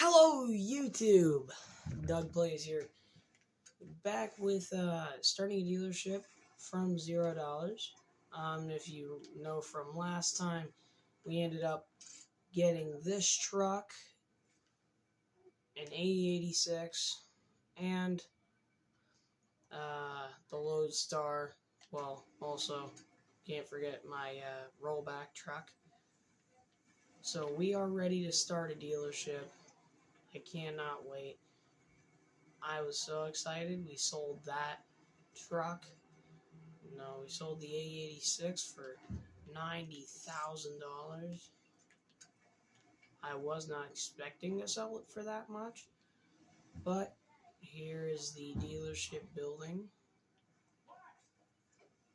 Hello, YouTube! Doug Plays here. Back with starting a dealership from $0. If you know from last time, we ended up getting this truck, an AE86, and the Loadstar. Well, also, can't forget my rollback truck. So we are ready to start a dealership. I cannot wait. I was so excited. We sold that truck. No, we sold the A86 for $90,000. I was not expecting to sell it for that much, but here is the dealership building.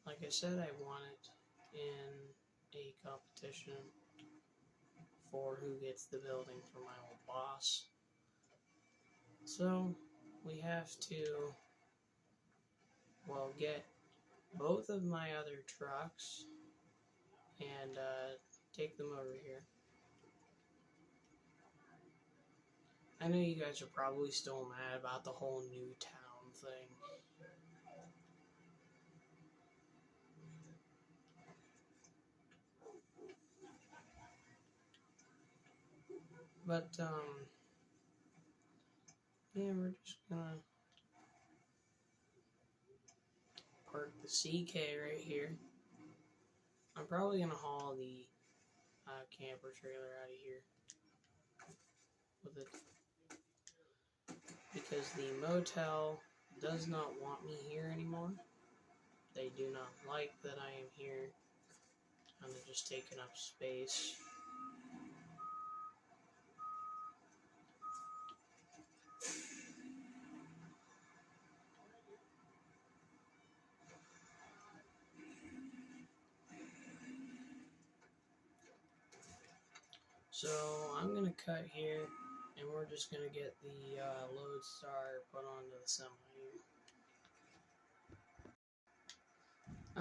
Like I said, I won it in a competition for who gets the building for my old boss. So we have to, well, get both of my other trucks and take them over here. I know you guys are probably still mad about the whole new town thing. But, yeah, we're just gonna park the CK right here. I'm probably gonna haul the camper trailer out of here with it, because the motel does not want me here anymore. They do not like that I am here. I'm just taking up space. So I'm gonna cut here, and we're just gonna get the Loadstar put onto the semi here.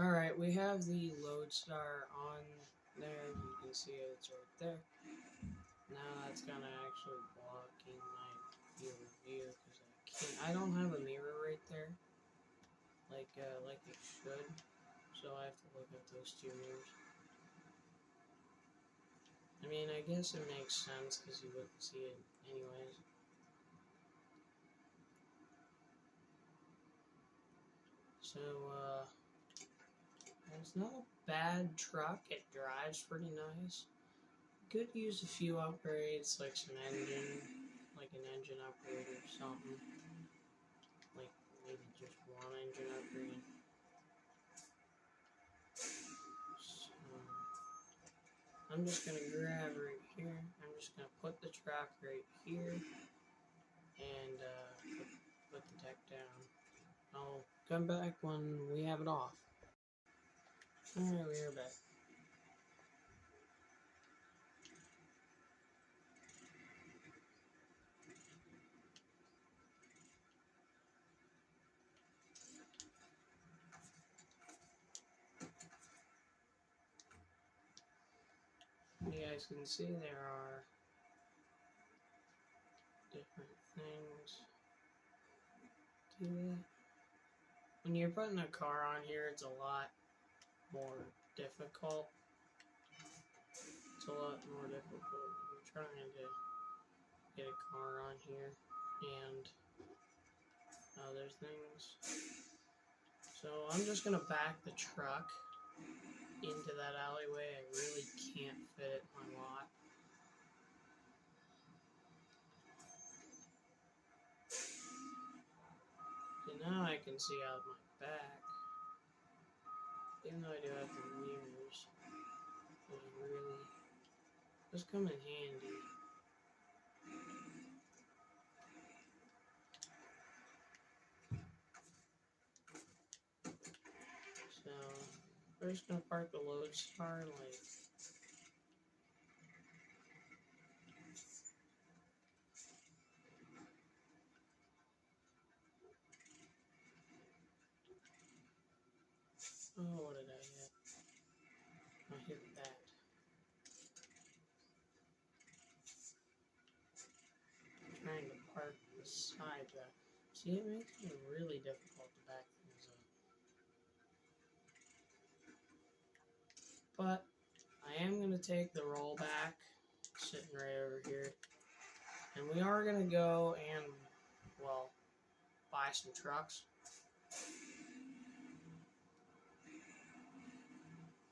Alright, we have the Loadstar on there. You can see it's right there. Now that's kind of actually blocking my field of view because I don't have a mirror right there like it should. So I have to look at those two mirrors. I mean, I guess it makes sense because you wouldn't see it anyways. So, it's not a bad truck. It drives pretty nice. Could use a few upgrades, like some engine, like an engine upgrade or something. Like maybe just one engine upgrade. So, I'm just gonna grab right here. I'm just gonna put the truck right here and put the deck down. I'll come back when we have it off. Alright, we are back. You guys can see there are different things to that. When you're putting a car on here, it's a lot more difficult. It's a lot more difficult when you're trying to get a car on here and other things. So I'm just gonna back the truck into that alleyway. I really can't fit it in my lot. So now I can see out my back. Even though I do have the mirrors, it really does come in handy. So we're just gonna park the Loadstar like oh, what did I hit? I hit that. park beside that. See, it makes it really difficult to back things up. But I am going to take the rollback, sitting right over here. And we are going to go and, well, buy some trucks.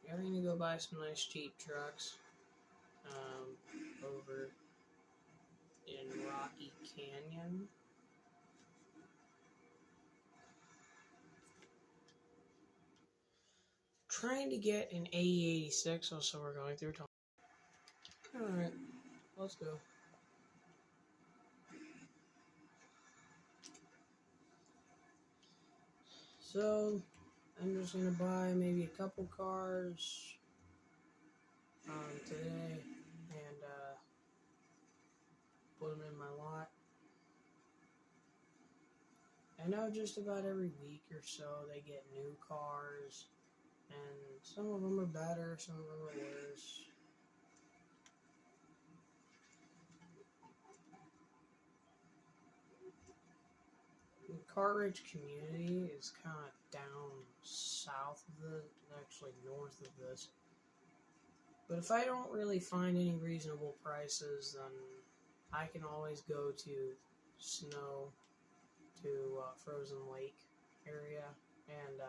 We are going to go buy some nice cheap trucks over in Rocky Canyon. Trying to get an AE86, so we're going through time. Alright, let's go. So, I'm just going to buy maybe a couple cars today and put them in my lot. I know just about every week or so they get new cars, and some of them are better, some of them are worse. The Car-rich community is kind of down south of this, actually north of this. But if I don't really find any reasonable prices, then I can always go to Snow, to Frozen Lake area, and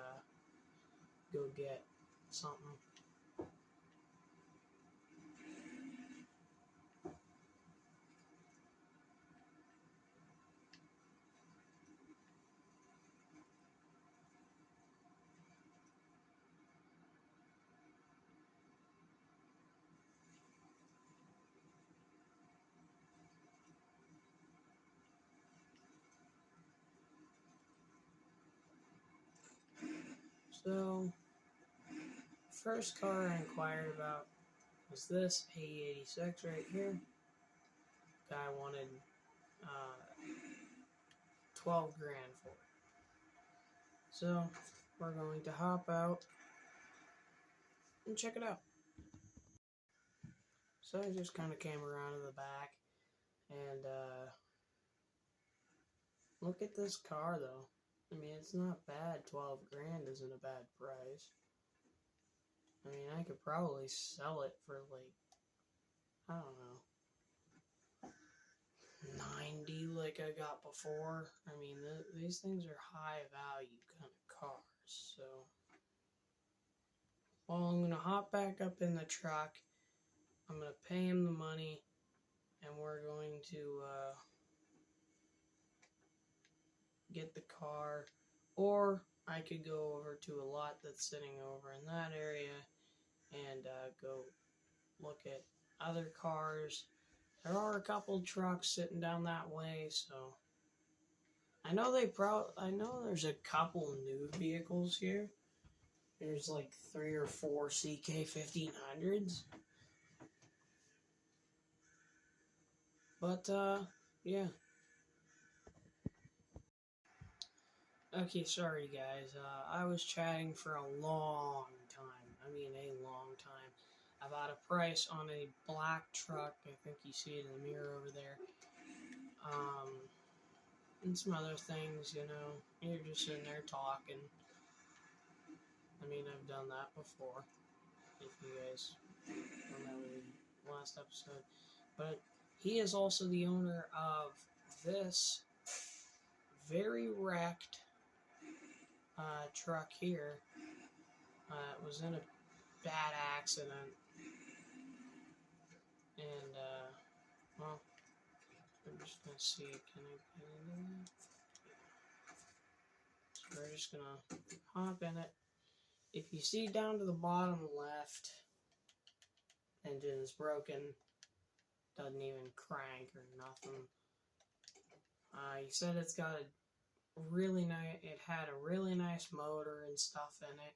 go get something. So, the first car I inquired about was this AE86 right here. Guy wanted 12 grand for it. So, we're going to hop out and check it out. So I just kind of came around to the back and look at this car though. I mean, it's not bad. 12 grand isn't a bad price. I mean, I could probably sell it for like, I don't know, 90 like I got before. I mean, these things are high value kind of cars. So, well, I'm going to hop back up in the truck. I'm going to pay him the money, and we're going to get the car, or I could go over to a lot that's sitting over in that area and go look at other cars. There are a couple trucks sitting down that way, so I know I know there's a couple new vehicles here. There's like 3 or 4 CK1500s. But yeah. Okay, sorry guys. I was chatting for a long time. I mean, a long time. About a price on a black truck. I think you see it in the mirror over there. And some other things, you know. You're just sitting there talking. I mean, I've done that before. If you guys remember the last episode. But he is also the owner of this very wrecked truck here. It was in a bad accident, and well, I'm just gonna see, can I get into that? So we're just gonna hop in it. If you see down to the bottom left, engine is broken, doesn't even crank or nothing. He said it's got a really nice, it had a really nice motor and stuff in it.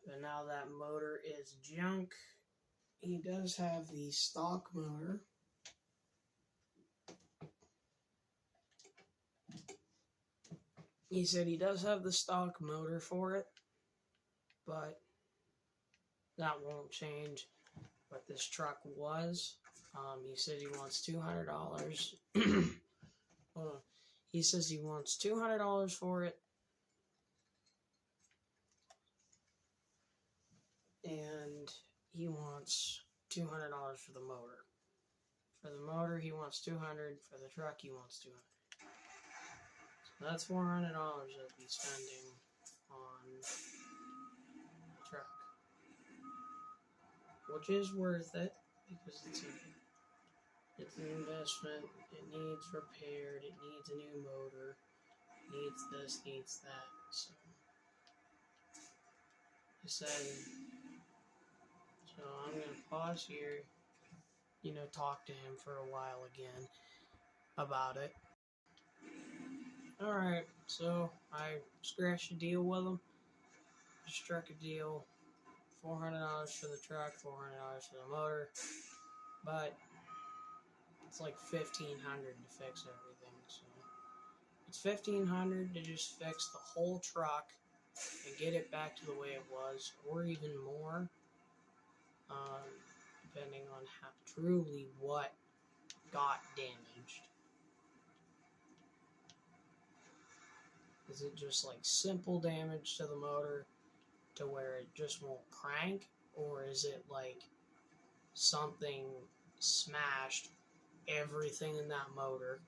But now that motor is junk. He does have the stock motor. He said he does have the stock motor for it, but that won't change what this truck was. He said he wants $200. Hold on. He says he wants $200 for it. And he wants $200 for the motor. For the motor, he wants $200. For the truck, he wants $200. So that's $400 I'll be spending on the truck, which is worth it because it's an investment. It needs repaired. It needs a new motor. Needs this. Needs that. So I said. So I'm gonna pause here. Talk to him for a while again about it. Alright, so I scratched a deal with him. I struck a deal. $400 for the truck, $400 for the motor. But it's like $1,500 to fix everything. So it's $1,500 to just fix the whole truck and get it back to the way it was, or even more. Depending on how truly what got damaged. Is it just like simple damage to the motor to where it just won't crank? Or is it like something smashed everything in that motor?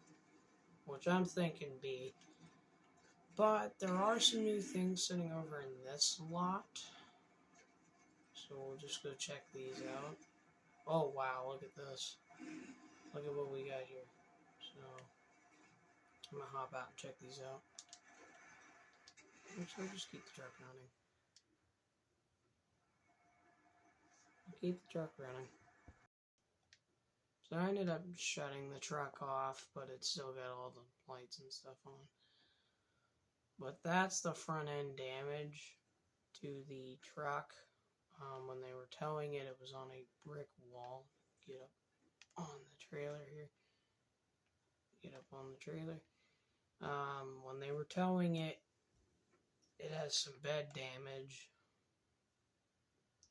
Which I'm thinking B. But there are some new things sitting over in this lot. So we'll just go check these out. Oh wow, look at this. Look at what we got here. So I'm gonna hop out and check these out. Actually, I'll just keep the truck running. Keep the truck running. So I ended up shutting the truck off, but it's still got all the lights and stuff on. But that's the front end damage to the truck. When they were towing it, it was on a brick wall. Get up on the trailer here. Get up on the trailer. When they were towing it, it has some bed damage,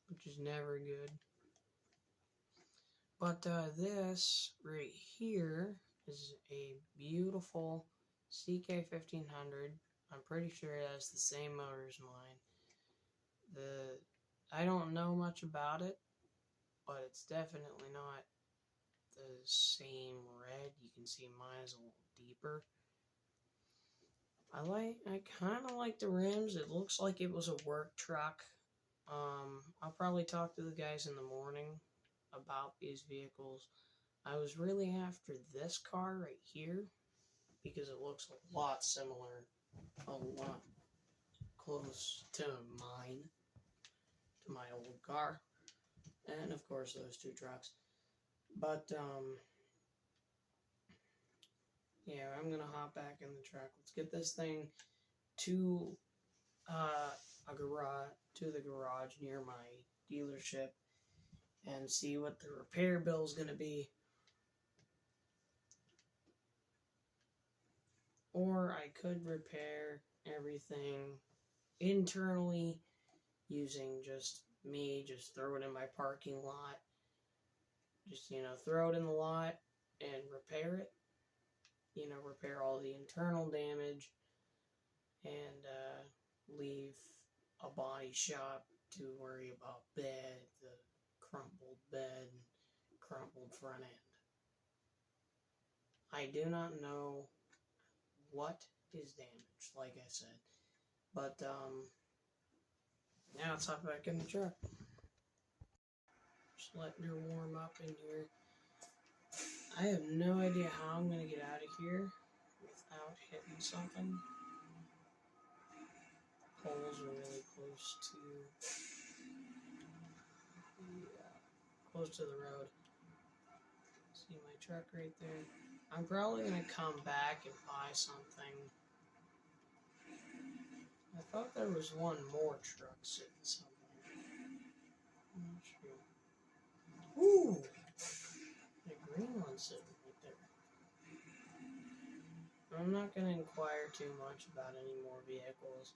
which is never good. But this right here is a beautiful CK1500. I'm pretty sure it has the same motor as mine. I don't know much about it, but it's definitely not the same red. You can see mine is a little deeper. I kind of like the rims. It looks like it was a work truck. I'll probably talk to the guys in the morning about these vehicles. I was really after this car right here because it looks a lot similar, a lot close to mine, to my old car, and of course those two trucks. But yeah, I'm gonna hop back in the truck. Let's get this thing to the garage near my dealership and see what the repair bill is gonna be. Or I could repair everything internally using just throw it in my parking lot. Just, throw it in the lot and repair it. Repair all the internal damage and leave a body shop to worry about the crumpled bed, crumpled front end. I do not know what is damaged, like I said. But now let's hop back in the truck. Just letting her warm up in here. I have no idea how I'm going to get out of here without hitting something. Poles are really close to the road. See my truck right there? I'm probably going to come back and buy something. I thought there was one more truck sitting somewhere. I'm not sure. Ooh! The green one's sitting right there. I'm not going to inquire too much about any more vehicles.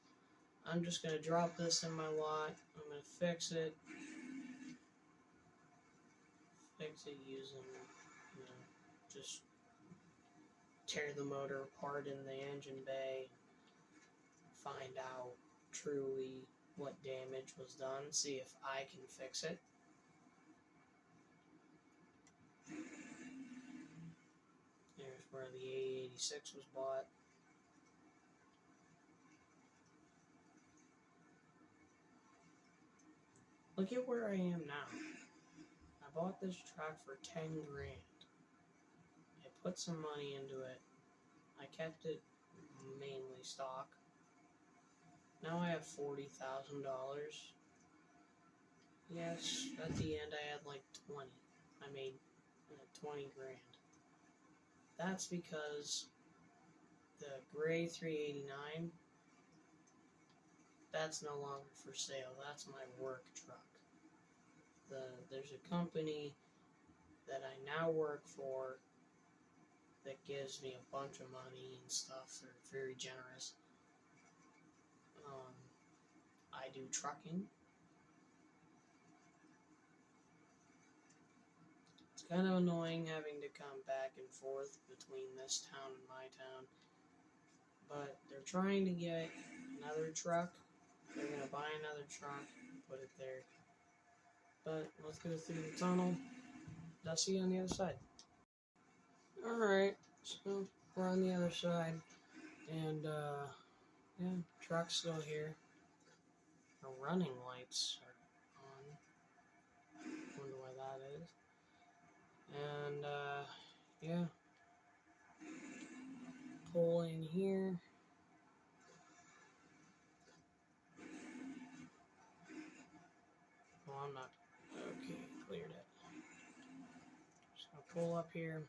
I'm just going to drop this in my lot. I'm going to fix it. fix it using, just tear the motor apart in the engine bay, find out truly what damage was done, see if I can fix it. There's where the A86 was bought. Look at where I am now. I bought this truck for 10 grand. I put some money into it. I kept it mainly stock. Now I have $40,000. Yes, at the end I had like 20. I made 20 grand. That's because the gray 389, that's no longer for sale. That's my work truck. There's a company that I now work for that gives me a bunch of money and stuff. They're very generous. I do trucking. It's kind of annoying having to come back and forth between this town and my town. But they're trying to get another truck. They're going to buy another truck and put it there. But let's go through the tunnel. I'll see you on the other side. Alright, so we're on the other side. And, yeah, truck's still here. The running lights are on. Wonder why that is. And, yeah. Pull in here. Well, I'm not. Okay, cleared it. Just gonna pull up here.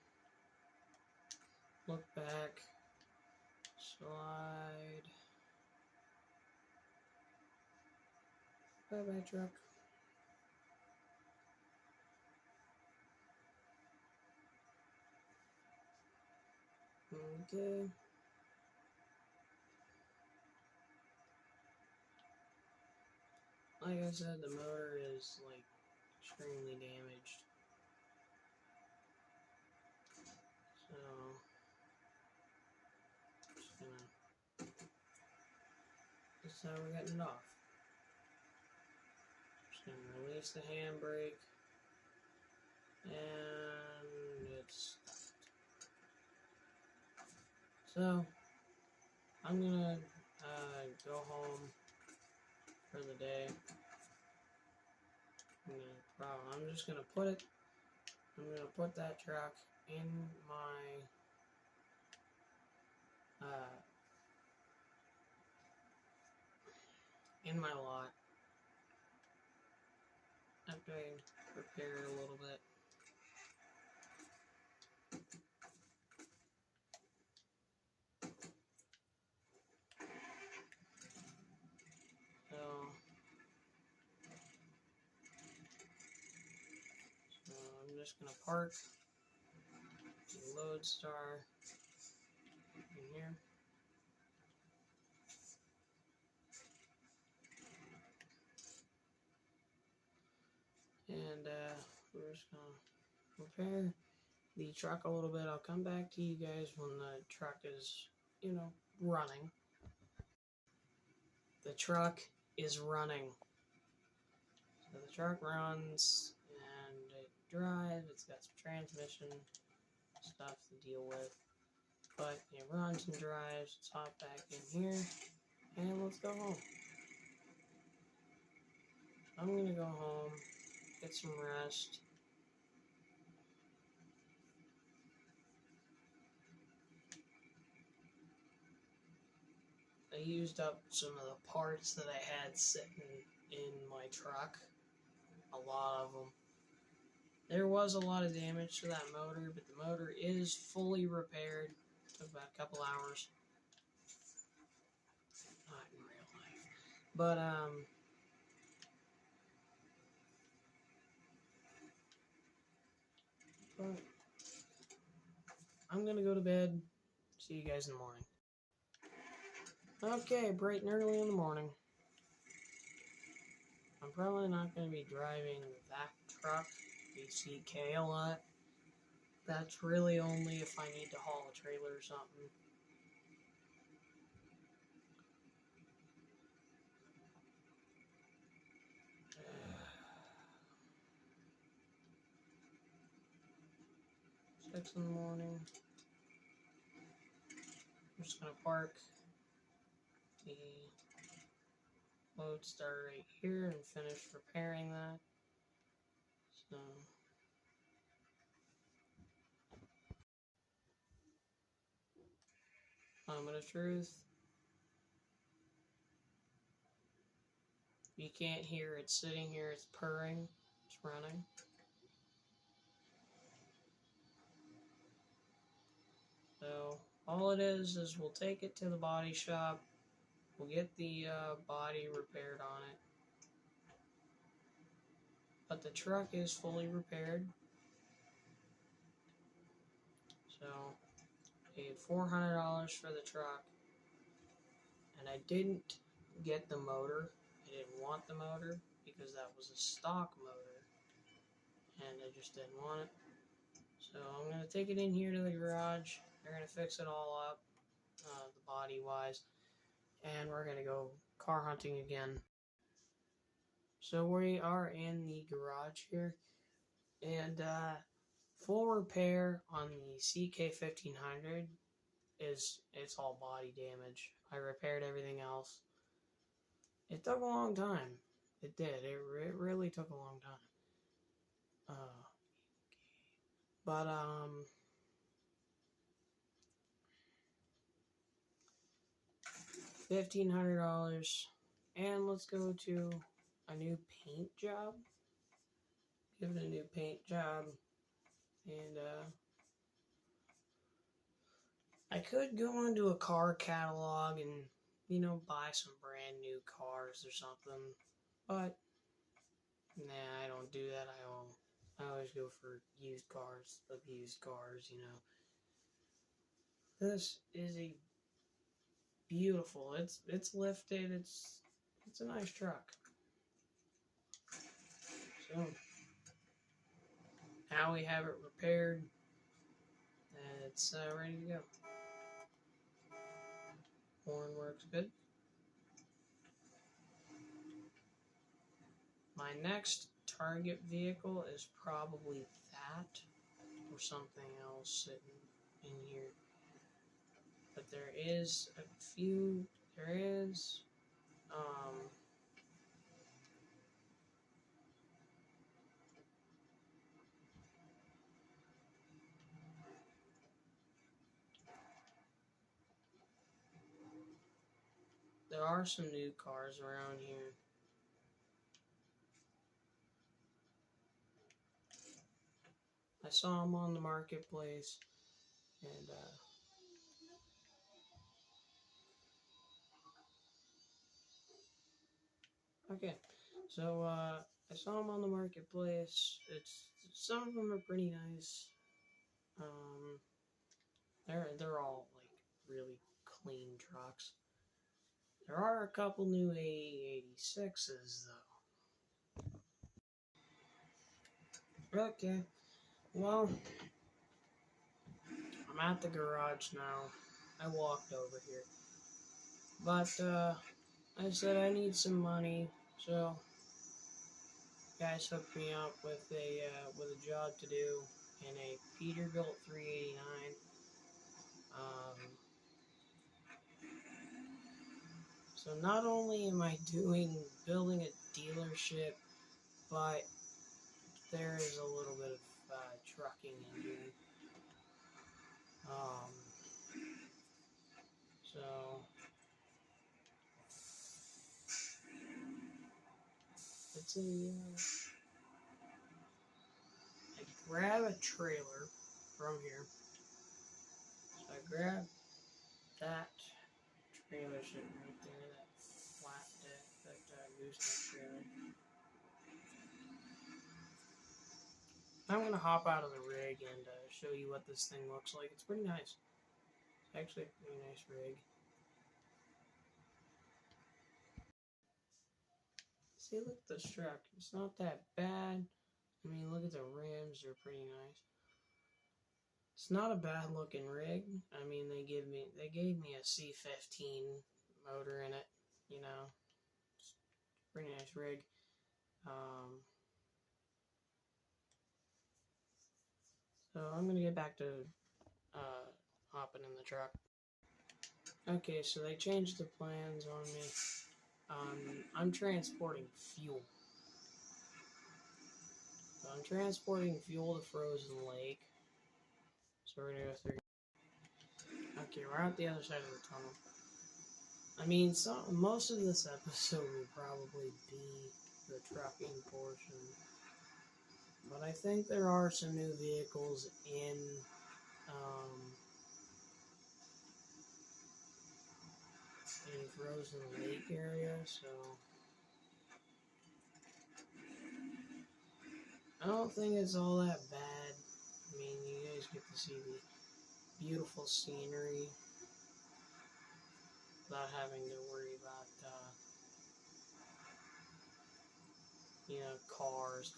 Look back. Slide. Bye-bye, truck. Okay. Like I said, the motor is, like, extremely damaged. So, just gonna... This is how we're getting it off. Just gonna release the handbrake. And it's stopped. So, I'm gonna go home for the day. I'm just gonna put that truck in my lot after I repair it a little bit. So I'm just gonna park the Loadstar in here. And we're just gonna repair the truck a little bit. I'll come back to you guys when the truck is, running. The truck is running. So the truck runs and it drives. It's got some transmission stuff to deal with. But it runs and drives. Let's hop back in here and let's go home. I'm gonna go home, get some rest. I used up some of the parts that I had sitting in my truck. A lot of them. There was a lot of damage to that motor, but the motor is fully repaired. It took about a couple hours. Not in real life. But, I'm gonna go to bed. See you guys in the morning. Okay, bright and early in the morning. I'm probably not going to be driving that truck the CK a lot. That's really only if I need to haul a trailer or something. Six in the morning. I'm just gonna park the Lodestar right here and finish repairing that. So moment of truth. You can't hear it sitting here, it's purring, it's running. So all it is we'll take it to the body shop, we'll get the body repaired on it. But the truck is fully repaired. So paid $400 for the truck. And I didn't get the motor. I didn't want the motor because that was a stock motor. And I just didn't want it. So I'm going to take it in here to the garage. They're going to fix it all up, the body wise. And we're going to go car hunting again. So we are in the garage here. And full repair on the CK1500 it's all body damage. I repaired everything else. It took a long time. It did. It really took a long time. But $1,500, and let's go to a new paint job. Give it a new paint job, and I could go into a car catalog and, you know, buy some brand new cars or something, but nah, I don't do that. I always go for used cars, abused cars, you know. This is a beautiful. It's lifted. It's a nice truck. So now we have it repaired, and it's ready to go. Horn works good. My next target vehicle is probably that or something else sitting in here. But there is a few. There is. There are some new cars around here. I saw them on the marketplace, and okay, so I saw them on the marketplace. Some of them are pretty nice. They're all like really clean trucks. There are a couple new AE86s though. Okay, well, I'm at the garage now. I walked over here, but I said I need some money, so guys hooked me up with a job to do in a Peterbilt 389. So not only am I building a dealership, but there is a little bit of trucking in here. So it's I grab a trailer from here. So I grab that trailer sitting right there, that flat deck, that gooseneck trailer. I'm going to hop out of the rig and show you what this thing looks like. It's pretty nice. It's actually a pretty nice rig. See, look at this truck. It's not that bad. I mean, look at the rims, they're pretty nice. It's not a bad looking rig. I mean, they gave me a C15 motor in it, you know. It's a pretty nice rig. So I'm gonna get back to hopping in the truck. Okay, so they changed the plans on me. I'm transporting fuel. So I'm transporting fuel to Frozen Lake. So we're gonna go through. Okay, we're out the other side of the tunnel. I mean, most of this episode will probably be the trucking portion. But I think there are some new vehicles in Frozen Lake area, so I don't think it's all that bad. I mean, you guys get to see the beautiful scenery without having to worry about, you know, cars.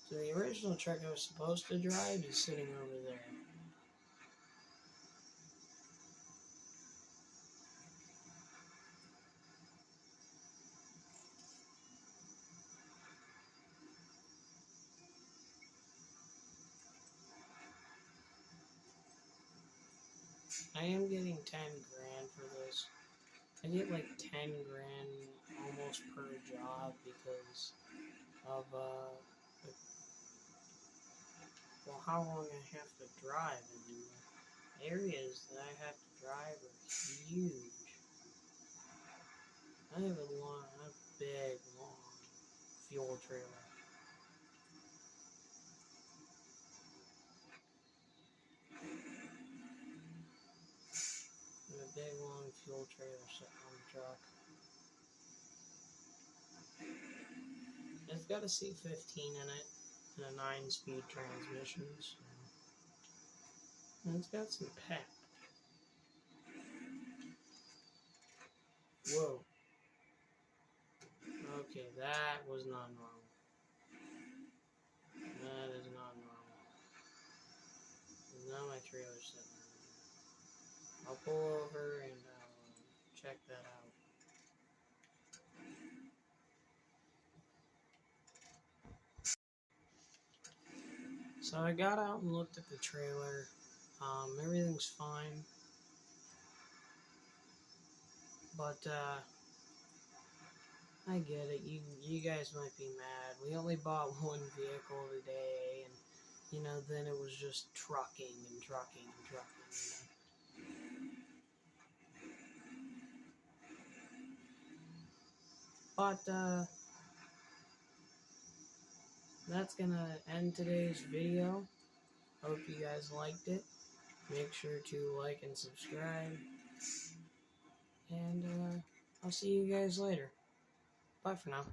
So the original truck I was supposed to drive is sitting over there. I am getting 10 grand for this. I get like 10 grand almost per job because of, well, how long I have to drive, and the areas that I have to drive are huge. I have a big, long fuel trailer. A big, long fuel trailer sitting on the truck. It's got a C15 in it and a 9-speed transmission. So. And it's got some pep. Whoa. Okay, that was not normal. That is not normal. Now my trailer's sitting there. I'll pull over and check that out. So I got out and looked at the trailer. Everything's fine. But I get it. You guys might be mad. We only bought one vehicle today, and you know, then it was just trucking and trucking and trucking. You know? But that's gonna end today's video. Hope you guys liked it. Make sure to like and subscribe. And I'll see you guys later. Bye for now.